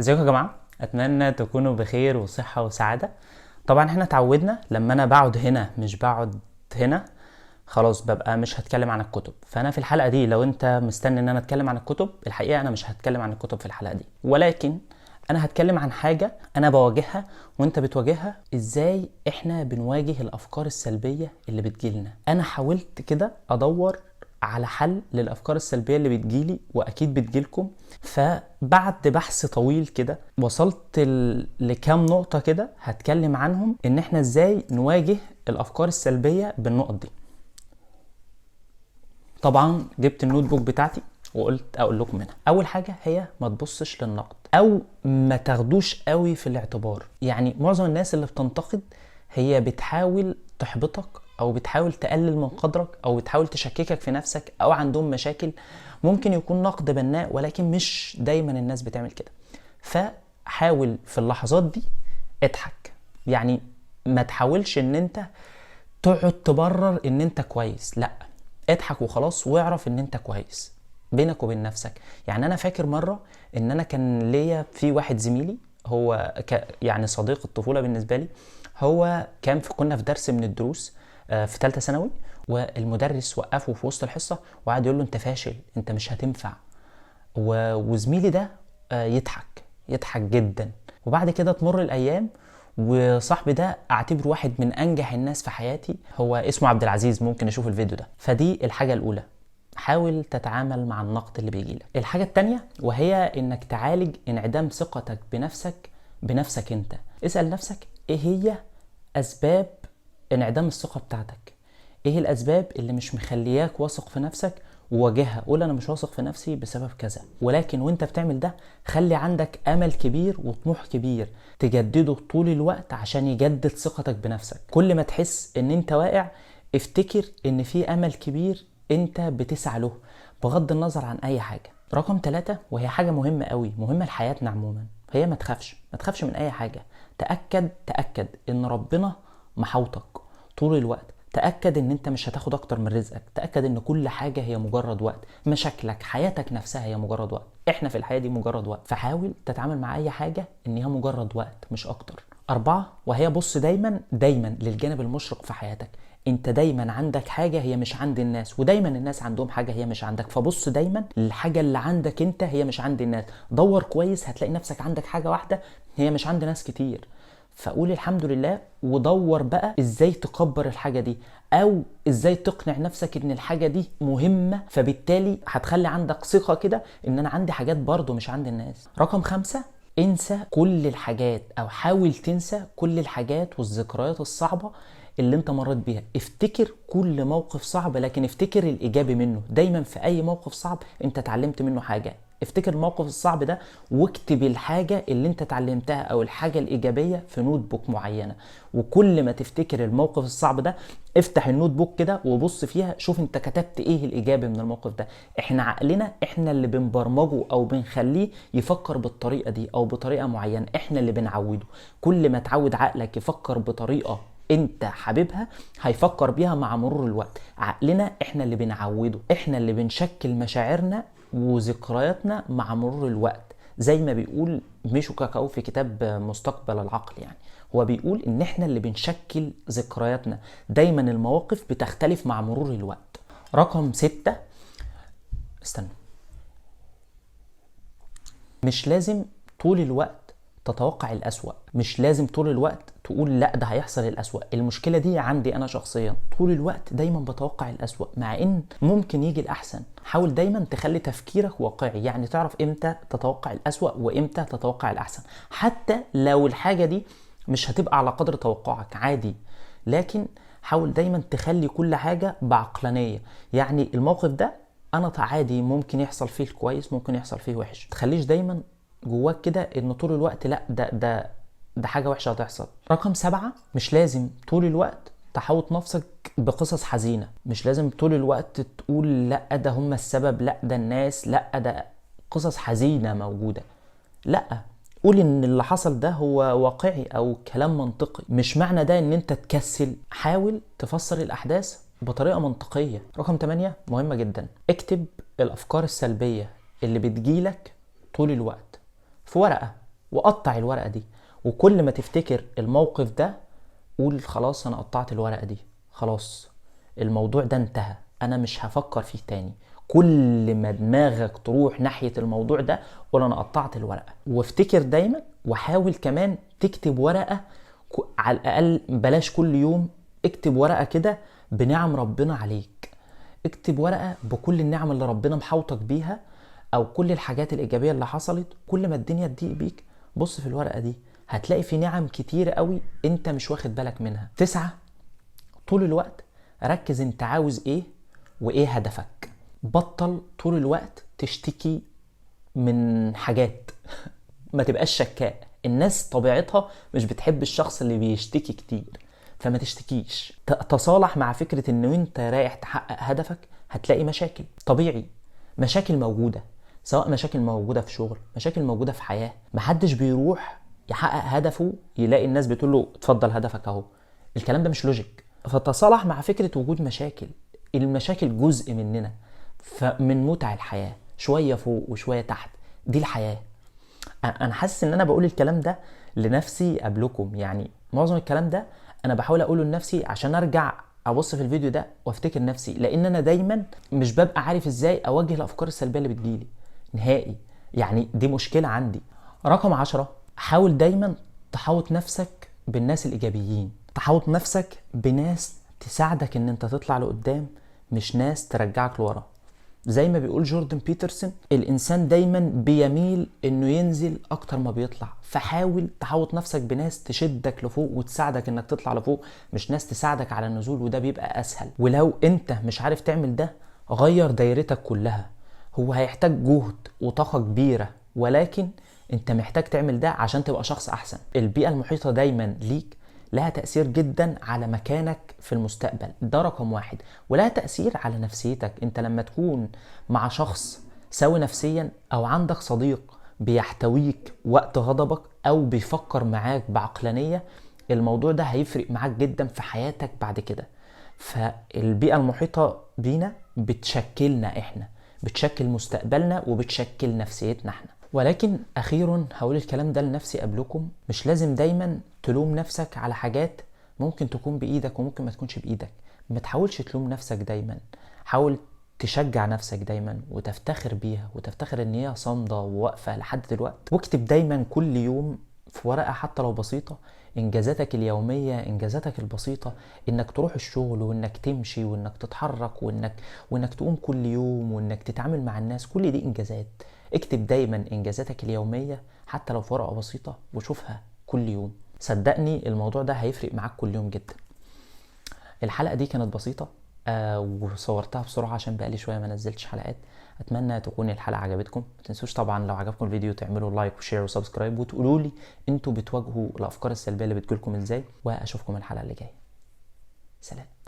ازيكم يا جماعه؟ اتمنى تكونوا بخير وصحه وسعاده. طبعا احنا اتعودنا لما انا بقعد هنا مش بقعد هنا، خلاص ببقى مش هتكلم عن الكتب. فانا في الحلقه دي لو انت مستني ان انا اتكلم عن الكتب، الحقيقه انا مش هتكلم عن الكتب في الحلقه دي، ولكن انا هتكلم عن حاجه انا بواجهها وانت بتواجهها. ازاي احنا بنواجه الافكار السلبيه اللي بتجيلنا؟ انا حاولت كده ادور على حل للافكار السلبيه اللي بتجيلي واكيد بتجيلكم. فبعد بحث طويل كده وصلت لكام نقطه كده هتكلم عنهم، ان احنا ازاي نواجه الافكار السلبيه بالنقط دي. طبعا جبت النوت بوك بتاعتي وقلت اقول لكم منها. اول حاجه هي ما تبصش للنقد او ما تاخدوش قوي في الاعتبار. يعني معظم الناس اللي بتنتقد هي بتحاول تحبطك او بتحاول تقلل من قدرك او بتحاول تشككك في نفسك او عندهم مشاكل. ممكن يكون نقد بناء ولكن مش دايما الناس بتعمل كده. فحاول في اللحظات دي اضحك. يعني ما تحاولش ان انت تقعد تبرر ان انت كويس، لا، اضحك وخلاص واعرف ان انت كويس بينك وبين نفسك. يعني انا فاكر مره ان انا كان ليا في واحد زميلي، هو يعني صديق الطفوله بالنسبه لي. هو كنا في درس من الدروس في ثالثه ثانوي، والمدرس وقفه في وسط الحصه وقعد يقول له انت فاشل، انت مش هتنفع. وزميلي ده يضحك جدا. وبعد كده تمر الايام وصاحبي ده اعتبره واحد من انجح الناس في حياتي، هو اسمه عبد العزيز، ممكن اشوف الفيديو ده. فدي الحاجة الاولى، حاول تتعامل مع النقد اللي بيجيلك. الحاجة التانية وهي انك تعالج انعدام ثقتك بنفسك انت. اسأل نفسك ايه هي اسباب انعدام الثقة بتاعتك، ايه الاسباب اللي مش مخلياك واثق في نفسك، وواجهها. قول انا مش واثق في نفسي بسبب كذا. ولكن وانت بتعمل ده خلي عندك امل كبير وطموح كبير تجدده طول الوقت عشان يجدد ثقتك بنفسك. كل ما تحس ان انت واقع افتكر ان في امل كبير انت بتسعى له بغض النظر عن اي حاجة. رقم 3 وهي حاجة مهمة قوي، مهمة لحياتنا عموما، هي ما تخافش من اي حاجة. تأكد ان ربنا محوطك طول الوقت. تأكد ان انت مش هتاخد اكتر من رزقك. تأكد ان كل حاجة هي مجرد وقت. مشاكلك، حياتك نفسها هي مجرد وقت. احنا في الحياة دي مجرد وقت. فحاول تتعامل مع اي حاجة ان هي مجرد وقت مش اكتر. 4 وهي بص دايما للجانب المشرق في حياتك. انت دايما عندك حاجة هي مش عند الناس، ودايما الناس عندهم حاجة هي مش عندك. فبص دايما للحاجة اللي عندك انت هي مش عند الناس. دور كويس هتلاقي نفسك عندك حاجة واحدة هي مش عند ناس كتير. فقول الحمد لله ودور بقى ازاي تكبر الحاجة دي او ازاي تقنع نفسك ان الحاجة دي مهمة. فبالتالي هتخلي عندك ثقة كده ان انا عندي حاجات برضو مش عند الناس. رقم 5 انسى كل الحاجات او حاول تنسى كل الحاجات والذكريات الصعبة اللي انت مريت بيها. افتكر كل موقف صعب لكن افتكر الايجابي منه. دايما في اي موقف صعب انت اتعلمت منه حاجة. افتكر الموقف الصعب ده واكتب الحاجة اللي انت اتعلمتها او الحاجة الايجابية في نوت بوك معينة. وكل ما تفتكر الموقف الصعب ده افتح النوت بوك كده وبص فيها، شوف انت كتبت ايه الايجابي من الموقف ده. احنا عقلنا احنا اللي بنبرمجه او بنخليه يفكر بالطريقة دي او بطريقة معينة، احنا اللي بنعوده. كل ما تعود عقلك يفكر بطريقة انت حاببها هيفكر بيها مع مرور الوقت. عقلنا احنا اللي بنعوده، احنا اللي بنشكل مشاعرنا وذكرياتنا مع مرور الوقت. زي ما بيقول ميشو كاكاو في كتاب مستقبل العقل، يعني هو بيقول ان احنا اللي بنشكل ذكرياتنا. دايما المواقف بتختلف مع مرور الوقت. رقم 6 استنى، مش لازم طول الوقت تتوقع الأسوأ. مش لازم طول الوقت تقول لا ده هيحصل الأسوأ. المشكلة دي عندي أنا شخصيا، طول الوقت دايما بتوقع الأسوأ مع إن ممكن يجي الأحسن. حاول دايما تخلي تفكيرك واقعي، يعني تعرف إمتى تتوقع الأسوأ وإمتى تتوقع الأحسن. حتى لو الحاجة دي مش هتبقى على قدر توقعك عادي، لكن حاول دايما تخلي كل حاجة بعقلانية. يعني الموقف ده انا عادي ممكن يحصل فيه الكويس ممكن يحصل فيه وحش. تخليش دايما جواك كده ان طول الوقت لا ده حاجة وحشة هتحصل. رقم 7 مش لازم طول الوقت تحوط نفسك بقصص حزينة. مش لازم طول الوقت تقول لا ده هم السبب، لا ده الناس، لا ده قصص حزينة موجودة. لا، قول ان اللي حصل ده هو واقعي او كلام منطقي. مش معنى ده ان انت تكسل. حاول تفسر الاحداث بطريقة منطقية. رقم 8 مهمة جدا، اكتب الافكار السلبية اللي بتجيلك طول الوقت في ورقة. وقطع الورقة دي. وكل ما تفتكر الموقف ده قول خلاص انا قطعت الورقة دي، خلاص الموضوع ده انتهى، انا مش هفكر فيه تاني. كل ما دماغك تروح ناحية الموضوع ده قول انا قطعت الورقة. وافتكر دايما، وحاول كمان تكتب ورقة على الاقل، بلاش كل يوم، اكتب ورقة كده بنعم ربنا عليك. اكتب ورقة بكل النعم اللي ربنا محوطك بيها، او كل الحاجات الايجابية اللي حصلت. كل ما الدنيا تضيق بيك بص في الورقة دي، هتلاقي في نعم كتير قوي انت مش واخد بالك منها. 9، طول الوقت ركز انت عاوز ايه وايه هدفك. بطل طول الوقت تشتكي من حاجات. ما تبقاش شكاء. الناس طبيعتها مش بتحب الشخص اللي بيشتكي كتير، فما تشتكيش. تصالح مع فكرة ان انت رايح تحقق هدفك هتلاقي مشاكل، طبيعي، مشاكل موجودة، سواء مشاكل موجودة في شغل، مشاكل موجودة في حياة. محدش بيروح يحقق هدفه يلاقي الناس بتقول له اتفضل هدفك اهو. الكلام ده مش لوجيك. فتصالح مع فكرة وجود مشاكل. المشاكل جزء مننا، فمن متع الحياة، شوية فوق وشوية تحت، دي الحياة. انا حاسس ان انا بقول الكلام ده لنفسي قبلكم، يعني معظم الكلام ده انا بحاول اقوله لنفسي عشان ارجع ابص في الفيديو ده وافتكر نفسي، لان انا دايما مش ببقى عارف ازاي اواجه الافكار السلبية اللي بتجيلي نهائي. يعني دي مشكلة عندي. رقم 10، حاول دايما تحوط نفسك بالناس الايجابيين. تحوط نفسك بناس تساعدك ان انت تطلع لقدام، مش ناس ترجعك لورا. زي ما بيقول جوردن بيترسون، الانسان دايما بيميل انه ينزل اكتر ما بيطلع. فحاول تحوط نفسك بناس تشدك لفوق وتساعدك انك تطلع لفوق، مش ناس تساعدك على النزول، وده بيبقى اسهل. ولو انت مش عارف تعمل ده غير دايرتك كلها. هو هيحتاج جهد وطاقة كبيرة، ولكن انت محتاج تعمل ده عشان تبقى شخص احسن. البيئة المحيطة دايما ليك لها تأثير جدا على مكانك في المستقبل، ده رقم 1. ولها تأثير على نفسيتك. انت لما تكون مع شخص سوي نفسيا، او عندك صديق بيحتويك وقت غضبك، او بيفكر معاك بعقلانية، الموضوع ده هيفرق معاك جدا في حياتك بعد كده. فالبيئة المحيطة بينا بتشكلنا احنا، بتشكل مستقبلنا وبتشكل نفسيتنا احنا. ولكن اخيرا هقول الكلام ده لنفسي قبلكم، مش لازم دايما تلوم نفسك على حاجات ممكن تكون بايدك وممكن ما تكونش بايدك. ما تحاولش تلوم نفسك دايما، حاول تشجع نفسك دايما وتفتخر بيها، وتفتخر ان هي صامدة وواقفة لحد دلوقتي. واكتب دايما كل يوم في ورقة حتى لو بسيطة انجازاتك اليومية، انجازاتك البسيطة، انك تروح الشغل، وانك تمشي، وانك تتحرك، وانك تقوم كل يوم، وانك تتعامل مع الناس. كل دي انجازات. اكتب دايما انجازاتك اليومية حتى لو في ورقة بسيطة، وشوفها كل يوم. صدقني الموضوع ده هيفرق معاك كل يوم جدا. الحلقة دي كانت بسيطة وصورتها بسرعة عشان بقالي شوية ما نزلتش حلقات. اتمنى تكون الحلقة عجبتكم. ما تنسوش طبعا لو عجبكم الفيديو تعملوا لايك وشير وسبسكرايب، وتقولوا لي انتوا بتواجهوا الافكار السلبية اللي بتجيلكم ازاي. واشوفكم الحلقة اللي جاية. سلام.